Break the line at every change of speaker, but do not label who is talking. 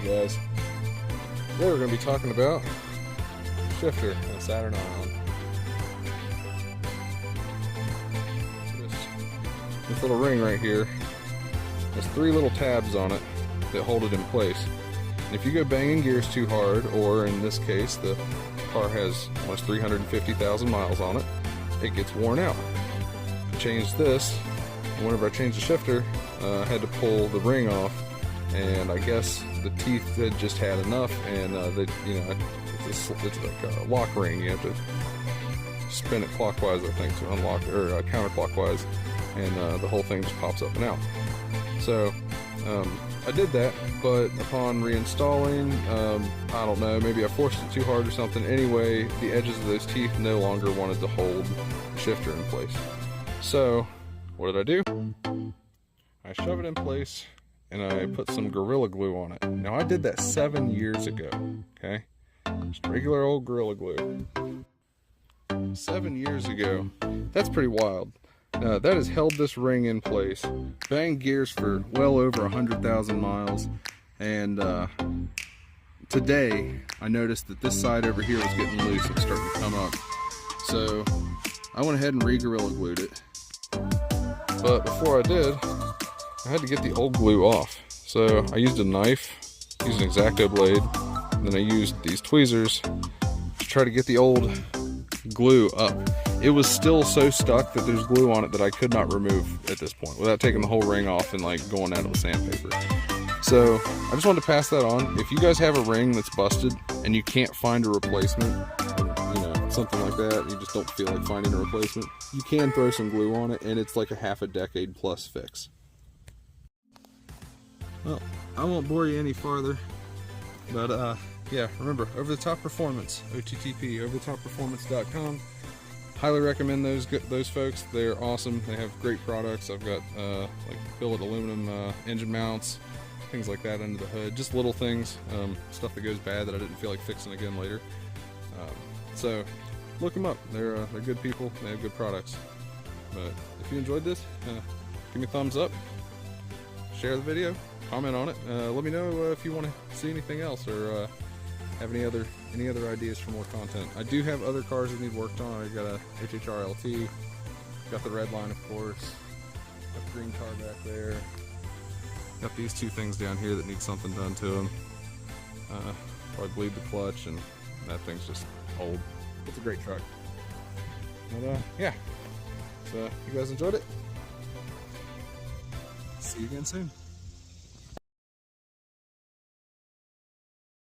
guys. Today we're going to be talking about shifter and Saturn ion. This little ring right here has 3 little tabs on it that hold it in place. And if you go banging gears too hard, or in this case the car has almost 350,000 miles on it, it gets worn out. I changed this, and whenever I changed the shifter, I had to pull the ring off, and I guess the teeth had just had enough, and it's like a lock ring. You have to spin it clockwise, I think, to unlock, or counterclockwise, and the whole thing just pops up and out. So I did that, but upon reinstalling, I don't know, maybe I forced it too hard or something. Anyway, the edges of those teeth no longer wanted to hold the shifter in place. So what did I do? I shove it in place and I put some Gorilla Glue on it. Now I did that 7 years ago, okay? Just regular old Gorilla Glue. 7 years ago. That's pretty wild. That has held this ring in place, banged gears for well over 100,000 miles, and today I noticed that this side over here was getting loose and starting to come up. So I went ahead and re-Gorilla Glued it. But before I did, I had to get the old glue off. So I used a knife, used an X-Acto blade, and then I used these tweezers to try to get the old glue up. It was still so stuck that there's glue on it that I could not remove at this point without taking the whole ring off and like going out with sandpaper. So I just wanted to pass that on. If you guys have a ring that's busted and you can't find a replacement, something like that, you just don't feel like finding a replacement, you can throw some glue on it, and it's like a half a decade plus fix. Well, I won't bore you any farther, but yeah, remember, Over the Top Performance, OTTP, overthetopperformance.com. Highly recommend those folks. They're awesome. They have great products. I've got like billet aluminum engine mounts, things like that under the hood. Just little things, stuff that goes bad that I didn't feel like fixing again later. So look them up. They're good people. They have good products. But if you enjoyed this, give me a thumbs up, share the video, comment on it. Let me know if you want to see anything else, or have any other ideas for more content. I do have other cars that need worked on. I got a HHR LT, got the red line, of course, got the green car back there, got these 2 things down here that need something done to them. Probably bleed the clutch, and that thing's just old. It's a great truck. But yeah, so you guys enjoyed it. See you again soon.